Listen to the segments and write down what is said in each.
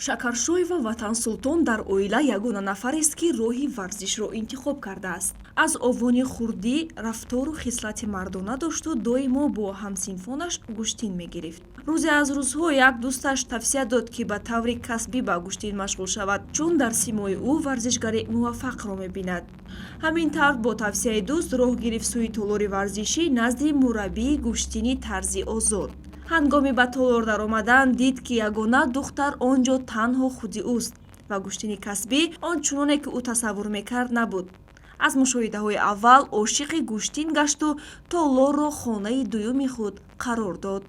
шакаршоева ватансултон дар оила ягона нафарест ки роҳи варзишро интихоб кардааст. аз овони хурдӣ рафтору хислати мардона дошту доимо бо ҳамсинфонаш гӯштин мегирифт. рӯзе аз рӯзҳо як дӯсташ тавсия дод ки ба таври касбӣ ба гӯштин машғул шавад, чун дар симои ӯ варзишгари муваффақро мебинад. ҳамин тавр бо тавсияи дӯст роҳ гирифт сӯи толори варзишӣ назди мураббии гӯштини тарзи озод. ҳангоми ба толор даромадан дид ки ягона духтар он ҷо танҳо худи ӯст ва гӯштини касбӣ ончуноне ки ӯ тасаввур мекард набуд. аз мушоҳидаҳои аввал ошиқи гӯштин гашту толорро хонаи дуюми худ қарор дод.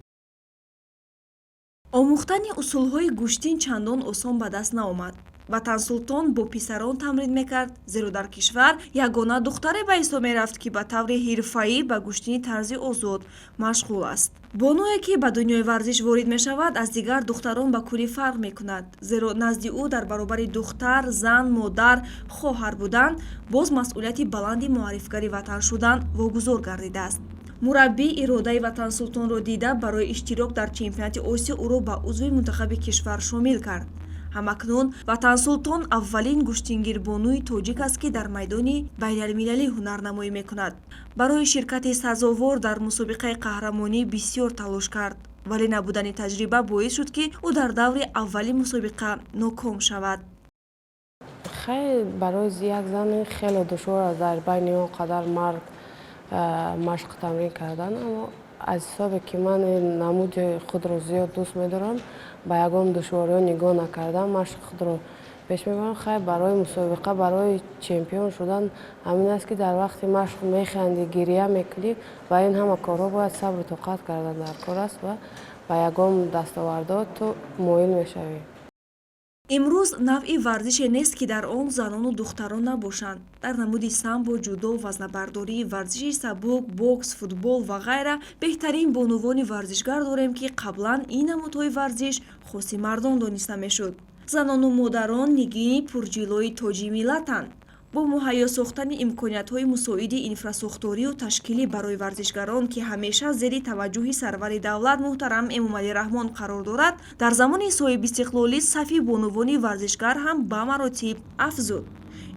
омӯхтани усулҳои гӯштин чандон осон ба даст наомад. ватансултон бо писарон тамрин мекард, зеро дар кишвар ягона духтаре ба ҳисоб мерафт ки ба таври ҳирфаӣ ба гӯштини тарзи озод машғул аст. бонуе ки ба дунёи варзиш ворид мешавад, аз дигар духтарон ба куллӣ фарқ мекунад, зеро назди ӯ дар баробари духтар, зан, модар, хоҳар будан боз масъулияти баланди муаррифгари ватан шудан вогузор гардидааст. мураббӣ иродаи ватансултонро дида барои иштирок дар чемпионати осиё ӯро ба узви мунтахаби кишвар шомил кард. ҳамакнун ватансултон аввалин гӯштингир бонуи тоҷик аст ки дар майдони байналмилалӣ ҳунарнамоӣ мекунад. барои ширкати сазовор дар мусобиқаи қаҳрамонӣ бисёр талош кард, вале набудани таҷриба боис шуд ки ӯ дар даври аввалин мусобиқа ноком шавад. хеле барои як зани хеле душвор аст дар байни он қадар мард машқ тамрин кардан, аммо аз ҳисобе ки ман намуди худро зиёд дӯст медорам, ба ягон душвориҳо нигоҳ накардан машқи худро пеш мебарам. хай барои мусобиқа, барои чемпион шудан ҳамин аст ки дар вақти машқ механди, гирия мекунӣ ва ин ҳама корҳо бояд сабру тоқат кардан дар кор аст ва ба ягон дастовардҳо ту моил мешавӣ. имрӯз навъи варзише нест ки дар он занону духтарон набошанд. дар намуди самбо, ҷудо, вазнабардорӣ, варзиши сабук, бокс, футбол ва ғайра беҳтарин бонувони варзишгар дорем ки қаблан ин намудҳои варзиш хоси мардон дониста мешуд. занону модарон нигини пурҷилои тоҷи миллатанд. бо муҳайё сохтани имкониятҳои мусоиди инфрасохторию ташкилӣ барои варзишгарон ки ҳамеша зери таваҷҷӯҳи сарвари давлат муҳтарам эмомалираҳмон қарор дорад, дар замони соҳибистиқлолӣ сафи бонувони варзишгар ҳам ба маротиб афзуд.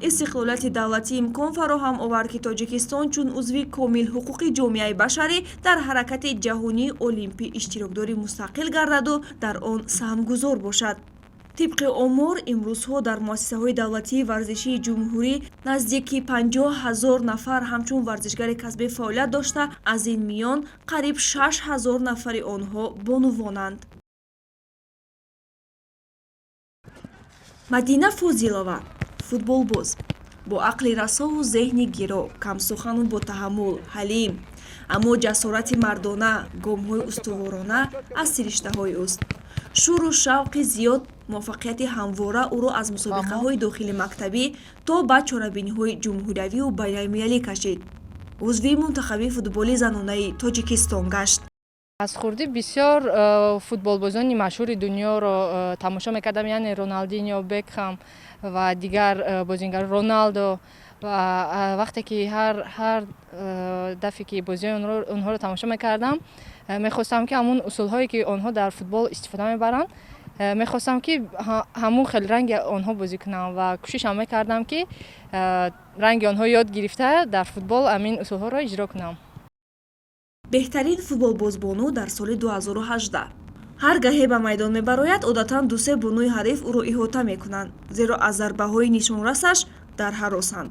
истиқлолияти давлатӣ имкон фароҳам овард ки тоҷикистон чун узви комилҳуқуқи ҷомеаи башарӣ дар ҳаракати ҷаҳонии олимпӣ иштирокдори мустақил гардаду дар он саҳмгузор бошад. тибқи омор имрӯзҳо дар муассисаҳои давлатии варзишии ҷумҳурӣ наздики 50 000 нафар ҳамчун варзишгари касбӣ фаъолият дошта, аз ин миён қариб 6 000 нафари онҳо бонувонанд. мадина фозилова, футболбоз, бо ақли расову зеҳни гиро, камсухану ботаҳаммул, ҳалим, аммо ҷасорати мардона, гомҳои устуворона аз сириштаҳои ӯст. шӯру шавқи зиёд, муваффақияти ҳамвора ӯро аз мусобиқаҳои дохили мактабӣ то ба чорабиниҳои ҷумҳуриявӣ ва байналмилалӣ кашид. узви мунтахаби футболи занонаи тоҷикистон гашт. аз хурдӣ бисёр футболбозони машҳури дунёро тамошо мекардам, яъне Роналдиньо, Бекхам ва дигар бозингар, Роналдо. ва вақте ки ҳар дафъе ки бозиҳои онҳоро тамошо мекардам, мехостам ки ҳамун усулҳое ки онҳо дар футбол истифода мебаранд, мехостам ки ҳамун хел ранги онҳо бозӣ кунам ва кӯшишам мекардам ки ранги онҳо ёд гирифта дар футбол амин усулҳоро иҷро кунам. беҳтарин футболбозбону дар соли 2018. ҳар гаҳе ба майдон мебарояд, одатан ду-се бонуи ҳариф ӯро иҳота мекунанд, зеро аз зарбаҳои нишонрасаш дар ҳаросанд.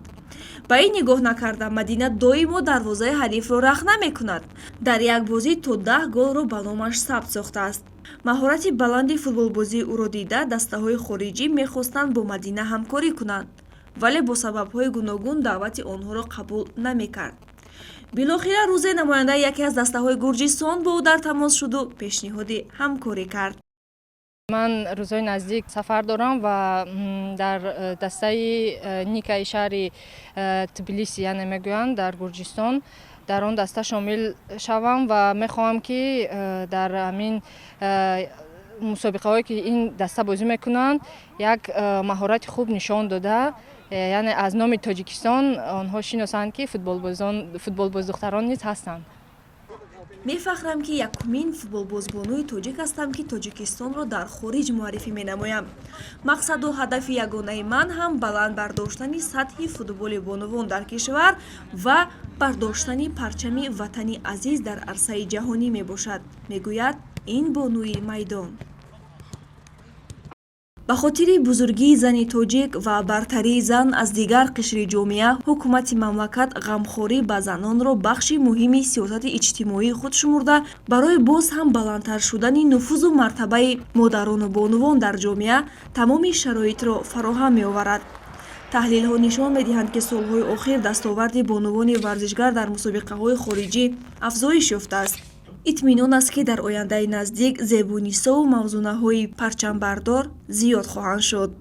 ба ин нигоҳ накарда, Мадина доимо дарвозаи ҳарифро рах намекунад. дар як бозӣ то 10 голро ба номаш сабт сохтааст. маҳорати баланди футболбозии ӯро дида, дастаҳои хориҷӣ мехостанд бо Мадина ҳамкорӣ кунанд, вале бо сабабҳои гуногун даъвати онҳоро қабул намекард. билохира рӯзе намояндаи яке аз дастаҳои Гурҷистон бо ӯ дар тамос шуду пешниҳоди ҳамкорӣ кард. ман рӯзҳои наздик сафар дорам ва дар дастаи никаи шаҳри Тбилиси, яъне мегӯянд дар Гурҷистон, дар он даста шомил шавам ва мехоҳам ки дар ҳамин мусобиқаҳое ки ин даста бозӣ мекунанд як маҳорати хуб нишон дода, яъне аз номи Тоҷикистон онҳо шиносанд ки футболбоз духтарон низ ҳастанд. мефахрам ки якумин футболбозбонуи тоҷик ҳастам ки тоҷикистонро дар хориҷ муаррифӣ менамоям. мақсаду ҳадафи ягонаи ман ҳам баланд бардоштани сатҳи футболи бонувон дар кишвар ва бардоштани парчами ватани азиз дар арсаи ҷаҳонӣ мебошад, мегӯяд ин бонуи майдон. ба хотири бузургии зани тоҷик ва бартарии зан аз дигар қишри ҷомеа, ҳукумати мамлакат ғамхорӣ ба занонро бахши муҳими сиёсати иҷтимоии худ шумурда, барои боз ҳам баландтар шудани нуфузу мартабаи модарону бонувон дар ҷомеа тамоми шароитро фароҳам меоварад. таҳлилҳо нишон медиҳанд, ки солҳои охир дастоварди бонувони варзишгар дар мусобиқаҳои хориҷӣ афзоиш ёфтааст. итминон аст, ки дар ояндаи наздик зебунисову мавзунаҳои парчамбардор зиёд хоҳанд шуд.